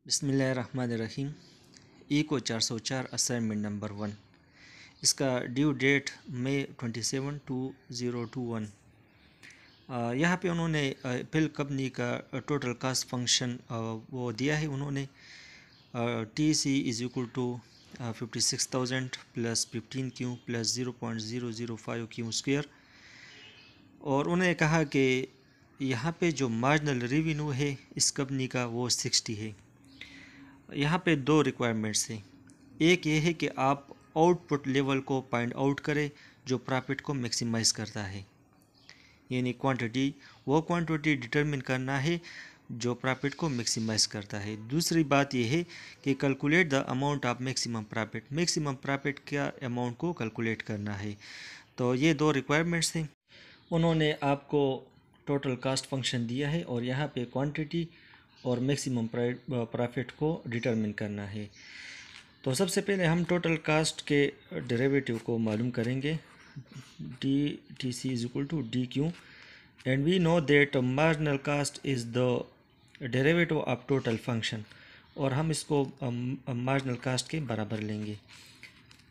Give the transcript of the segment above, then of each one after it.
बिस्मिल्लाहिर्रहमानिर्रहीम। Eco 404 assignment number 1। इसका due date मई 27 2021। यहाँ पे उन्होंने एप्पल कंपनी का टोटल कास्ट फंक्शन वो दिया है। उन्होंने T C is equal to 56,000 plus 15Q plus 0.005 Q square. और उन्होंने कहा कि यहाँ पे जो मार्जिनल रेवेन्यू है इस कंपनी का वो 60 है। यहाँ पे दो रिक्वायरमेंट्स हैं। एक ये है कि आप आउटपुट लेवल को फाइंड आउट करें जो प्रॉफिट को मैक्सिमाइज करता है, यानी क्वांटिटी, वो क्वांटिटी डिटरमिन करना है जो प्रॉफिट को मैक्सिमाइज करता है। दूसरी बात यह है कि calculate the amount of maximum profit का अमाउंट को कैलकुलेट करना है। तो ये दो रिक्वायरमेंट्स हैं। उन्होंने आपको टोटल कास्ट फंक्शन दिया है और यहाँ पे क्वांटिटी और मैक्सिमम प्रॉफिट को डिटरमिन करना है। तो सबसे पहले हम टोटल कास्ट के डेरिवेटिव को मालूम करेंगे। D T C is equal to D Q and we know that marginal cost is the derivative of total function, और हम इसको मार्जिनल कास्ट के बराबर लेंगे,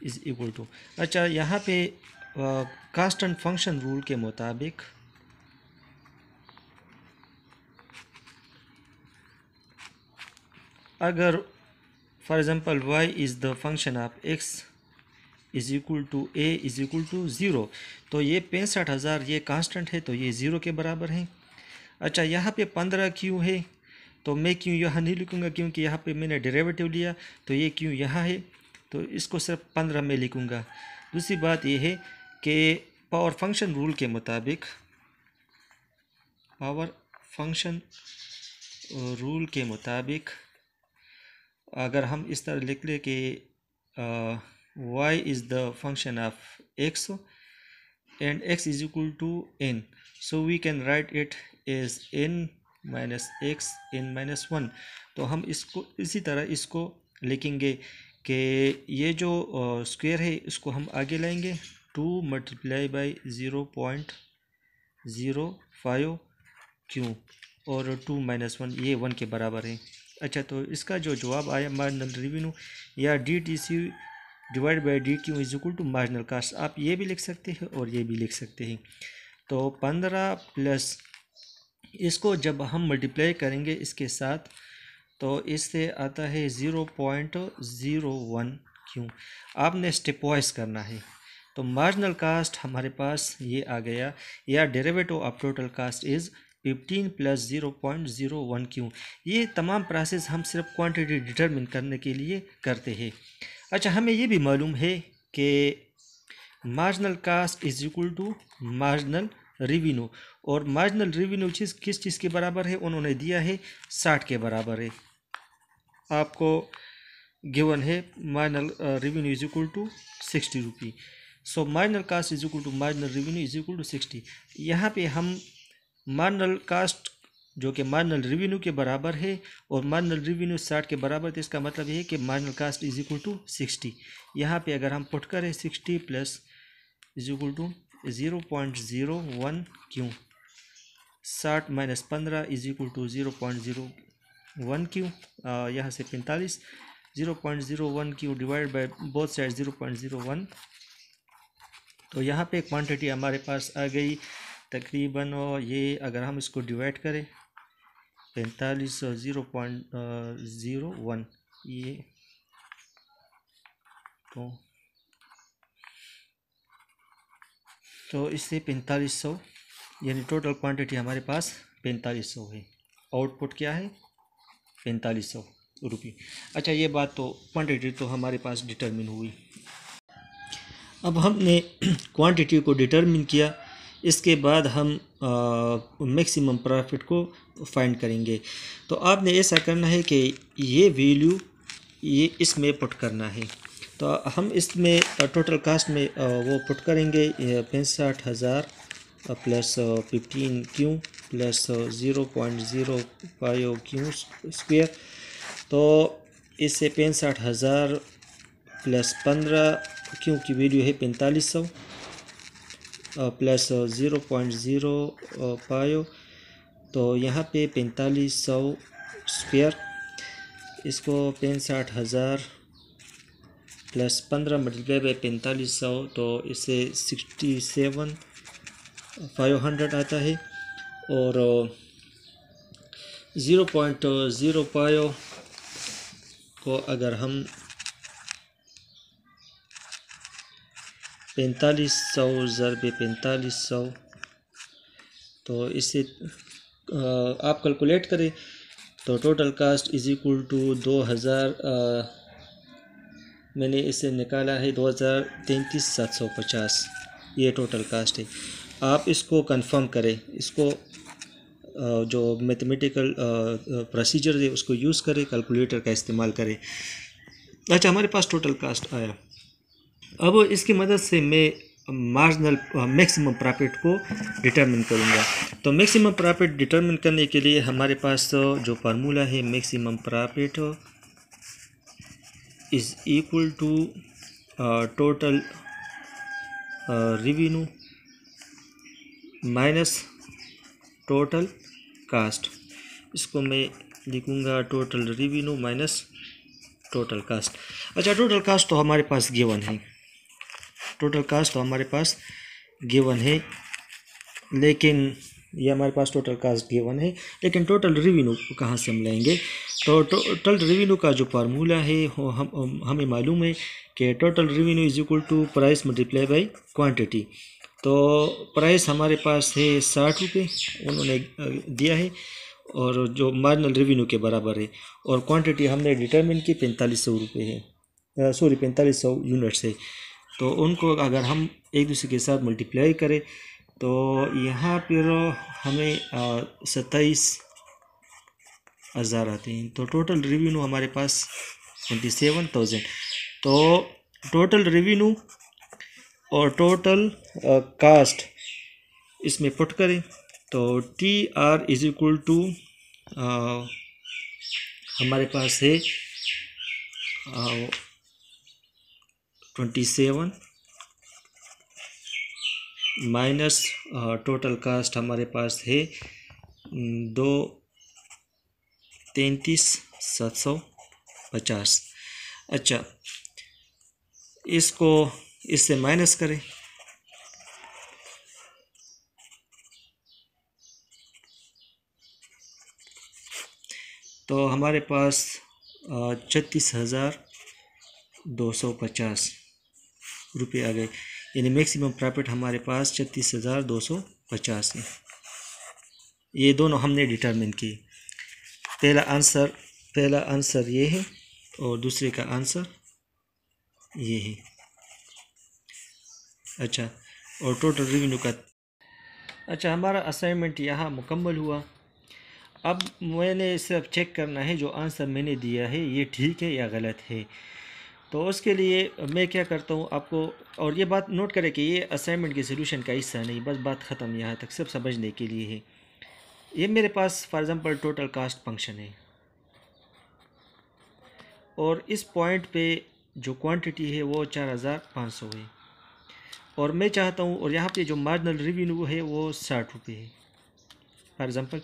इज़ इक्वल टू। अच्छा, यहाँ पे कास्ट एंड फंक्शन रूल के मुताबिक अगर for example y is the function of x is equal to a is equal to 0, तो ये 65,000 ये कांस्टेंट है तो ये 0 के बराबर है। अच्छा, यहाँ पे 15Q है तो मैं Q यहाँ नहीं लिखूँगा क्योंकि यहाँ पे मैंने डेरिवेटिव लिया, तो ये Q यहाँ है तो इसको सिर्फ 15 में लिखूँगा। दूसरी बात ये है कि पावर फंक्शन रूल के मुताबिक, पावर फंक्शन रूल के मुताबिक अगर हम इस तरह लिख ले कि y is the function of x and x is equal to n, so we can write it as n minus x n minus 1। तो हम इसको इसी तरह इसको लिखेंगे कि ये जो स्क्वायर है इसको हम आगे लाएंगे 2 मल्टीप्लाई बाई 0.05 क्यू और 2 माइनस 1 ये 1 के बराबर है। अच्छा, तो इसका जो जवाब आया मार्जिनल रेवेन्यू या D T C divide by D Q is equal to marginal cost, आप ये भी लिख सकते हैं और ये भी लिख सकते हैं। तो 15 प्लस इसको जब हम मल्टीप्लाई करेंगे इसके साथ तो इससे आता है 0.01 क्यू। आपने स्टेप वाइज करना है। तो मार्जिनल कास्ट हमारे पास ये आ गया, या derivative of total cost is 15 plus 0.01 Q. ये तमाम प्रोसेस हम सिर्फ क्वांटिटी डिटरमिन करने के लिए करते हैं। अच्छा, हमें ये भी मालूम है कि marginal cost is equal to marginal revenue, और मार्जिनल रेवेन्यू चीज़ किस चीज़ के बराबर है उन्होंने दिया है 60 के बराबर है। आपको गिवन है marginal revenue is equal to 60 rupee. So marginal cost is equal to marginal revenue is equal to 60। यहाँ पे हम मार्जिनल कास्ट जो कि मार्जिनल रेवेन्यू के बराबर है और मार्जिनल रेवेन्यू 60 के बराबर, तो इसका मतलब ये है कि marginal cost is equal to 60। यहाँ पे अगर हम पुट करें 60 plus is equal to 0.01 Q, 60 minus 15 is equal to 0.01 Q, यहाँ से 45, 0.01 Q divide by both side 0.01। तो यहाँ पे क्वांटिटी हमारे पास आ गई तकरीबन, ये अगर हम इसको डिवाइड करें 45 0.01 ये तो इससे 4500 यानी टोटल क्वांटिटी हमारे पास 4500 है। आउटपुट क्या है 4500 रुपये। अच्छा, ये बात तो क्वांटिटी तो हमारे पास डिटरमिन हुई। अब हमने क्वांटिटी को डिटरमिन किया, इसके बाद हम मैक्सिमम प्रॉफिट को फाइंड करेंगे। तो आपने ऐसा करना है कि ये वैल्यू ये इसमें पुट करना है। तो हम इसमें टोटल कास्ट में वो पुट करेंगे 65,000 plus 15Q plus 0.05 Q square. तो इससे 65,000 प्लस 15Q की वैल्यू है 4500 प्लस 0.05, तो यहाँ पे 4500 स्क्वायर इसको 65,000 प्लस 15 मल्टीप्लाई बाई 4500, तो इससे 67,500 आता है। और 0.05 को अगर हम 4500 ज़रबे 4500, तो इससे आप कैलकुलेट करें तो total cost is equal to 2000, मैंने इसे निकाला है 2033,750, ये टोटल कास्ट है। आप इसको कंफर्म करें, इसको जो मैथमेटिकल प्रोसीजर है उसको यूज़ करें, कैलकुलेटर का इस्तेमाल करें। अच्छा, हमारे पास टोटल कास्ट आया। अब इसकी मदद से मैं मार्जिनल मैक्सिमम प्रॉफिट को डिटरमिन करूँगा। तो मैक्सिमम प्रॉफिट डिटरमिन करने के लिए हमारे पास जो फार्मूला है, maximum profit is equal to total revenue minus total cost. इसको मैं लिखूँगा total revenue minus total cost. अच्छा, टोटल कास्ट तो हमारे पास गिवन है, टोटल कास्ट तो हमारे पास गिवन है, लेकिन ये हमारे पास टोटल कास्ट गिवन है, लेकिन टोटल रेवेन्यू कहाँ से हम लेंगे? तो टोटल रेवेन्यू का जो फार्मूला है वो हमें मालूम है कि total revenue is equal to price multiply by quantity. तो प्राइस हमारे पास है 60 रुपये उन्होंने दिया है, और जो मार्जिनल रेवेन्यू के बराबर है, और क्वांटिटी हमने डिटरमिन की 4500 रुपये है, 4500 यूनिट्स है। तो उनको अगर हम एक दूसरे के साथ मल्टीप्लाई करें तो यहाँ पर हमें 27,000 आते हैं। तो टोटल रेवेन्यू हमारे पास 27,000। तो टोटल रेवेन्यू और टोटल कास्ट इसमें पुट करें तो TR इज इक्वल टू हमारे पास है 27 माइनस टोटल कास्ट हमारे पास है 233,750। अच्छा, इसको इससे माइनस करें तो हमारे पास 36,250 रुपये आ गए, यानी मैक्सिमम प्रॉफिट हमारे पास 36,250 है। ये दोनों हमने डिटरमिन किए। पहला आंसर ये है और दूसरे का आंसर ये है। अच्छा, और टोटल रेवेन्यू का। अच्छा, हमारा असाइनमेंट यहाँ मुकम्मल हुआ। अब मैंने सिर्फ चेक करना है जो आंसर मैंने दिया है ये ठीक है या गलत है। तो उसके लिए मैं क्या करता हूँ आपको, और ये बात नोट करें कि ये असाइनमेंट के सोल्यूशन का हिस्सा नहीं, बस बात ख़त्म यहाँ तक, सिर्फ समझने के लिए है। ये मेरे पास for example total cost function है, और इस पॉइंट पे जो क्वांटिटी है वो 4,500 है, और मैं चाहता हूँ, और यहाँ पे जो मार्जिनल रेवेन्यू है वो 60 रुपये है। फॉर एग्ज़ाम्पल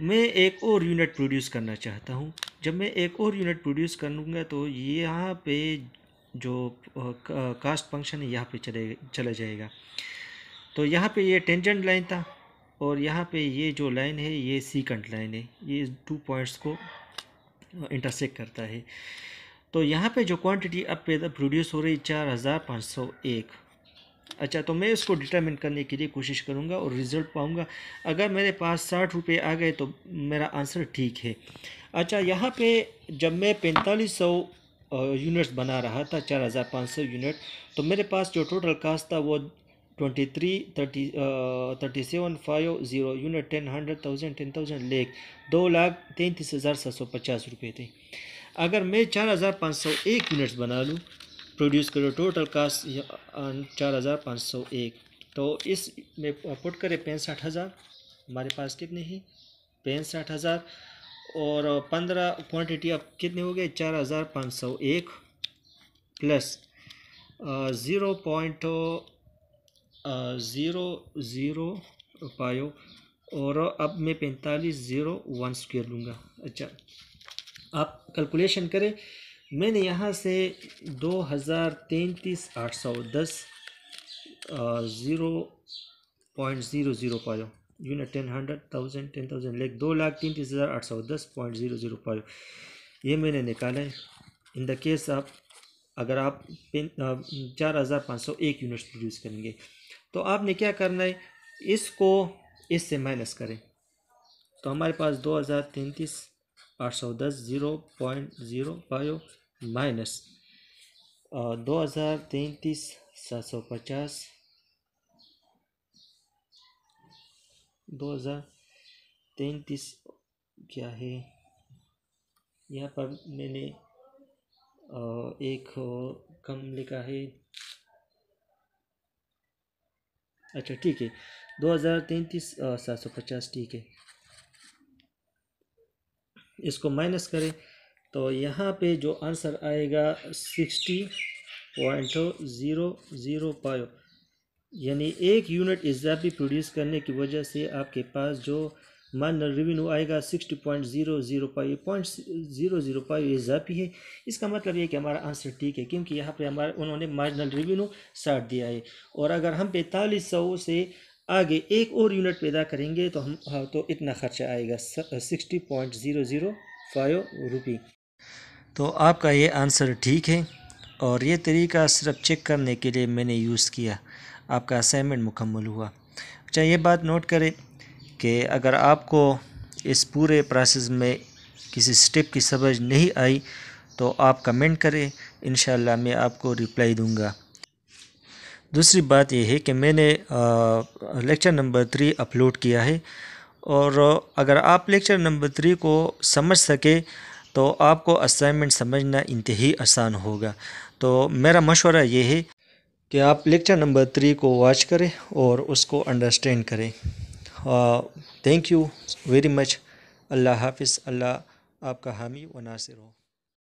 मैं एक और यूनिट प्रोड्यूस करना चाहता हूँ। जब मैं एक और यूनिट प्रोड्यूस करूँगा तो यहाँ पे जो कास्ट फंक्शन है यहाँ पे चला जाएगा। तो यहाँ पे ये टेंजेंट लाइन था, और यहाँ पे ये जो लाइन है ये सीकेंट लाइन है, ये 2 पॉइंट्स को इंटरसेक्ट करता है। तो यहाँ पे जो क्वांटिटी अब पैदा प्रोड्यूस हो रही 4,501। अच्छा, तो मैं इसको डिटरमिन करने के लिए कोशिश करूँगा और रिज़ल्ट पाऊँगा। अगर मेरे पास 60 रुपये आ गए तो मेरा आंसर ठीक है। अच्छा, यहाँ पे जब मैं 4500 यूनिट्स बना रहा था, 4,500 यूनिट, तो मेरे पास जो टोटल कास्ट था वो 37,500 यूनिट, 10,000 लाख 2,33,750 रुपये थे। अगर मैं 4,501 यूनिट्स बना लूँ, प्रोड्यूस करो, टोटल कास्ट 4,501, तो इस में पुट करें 65,000, हमारे पास कितने हैं 65,000, और 15 क्वांटिटी अब कितने हो गए 4,501 प्लस 0.005, और अब मैं 45,001 स्क्वायर लूँगा। अच्छा, आप कैलकुलेशन करें। मैंने यहाँ से 2033,810 0.00 पायो। यूनिट 10, 100, 1000, 10,000 लेख 2,33,810.00 पायो। ये मैंने निकाला है। इन द केस आप अगर आप 4,501 यूनिट्स प्रोड्यूस करेंगे तो आपने क्या करना है, इसको इससे माइनस करें तो हमारे पास 2,33,810 0.0 पायो माइनस 2,33,750 2033 क्या है, यहाँ पर मैंने एक कम लिखा है। अच्छा ठीक है, 2,33,750 ठीक है। इसको माइनस करें तो यहाँ पे जो आंसर आएगा 60.00 पायो, यानी एक यूनिट इजाफी प्रोड्यूस करने की वजह से आपके पास जो मार्जिनल रेवेन्यू आएगा 60.00 पाई, 0.00 पाई इजाफी है। इसका मतलब ये कि हमारा आंसर ठीक है, क्योंकि यहाँ पे हमारा उन्होंने मार्जिनल रेवेन्यू 60 दिया है, और अगर हम 4500 से आगे एक और यूनिट पैदा करेंगे तो हम तो इतना खर्चा आएगा 60.005 रुपये। तो आपका ये आंसर ठीक है, और ये तरीका सिर्फ चेक करने के लिए मैंने यूज़ किया। आपका असाइनमेंट मुकम्मल हुआ। अच्छा, ये बात नोट करें कि अगर आपको इस पूरे प्रोसेस में किसी स्टेप की समझ नहीं आई तो आप कमेंट करें, इंशाल्लाह मैं आपको रिप्लाई दूंगा। दूसरी बात यह है कि मैंने लेक्चर नंबर 3 अपलोड किया है, और अगर आप लेक्चर नंबर 3 को समझ सके तो आपको असाइनमेंट समझना इंतही आसान होगा। तो मेरा मशवरा ये है कि आप लेक्चर नंबर 3 को वॉच करें और उसको अंडरस्टैंड करें। Thank you very much. अल्लाह हाफिज़। अल्लाह आपका हामी व नासिर हो।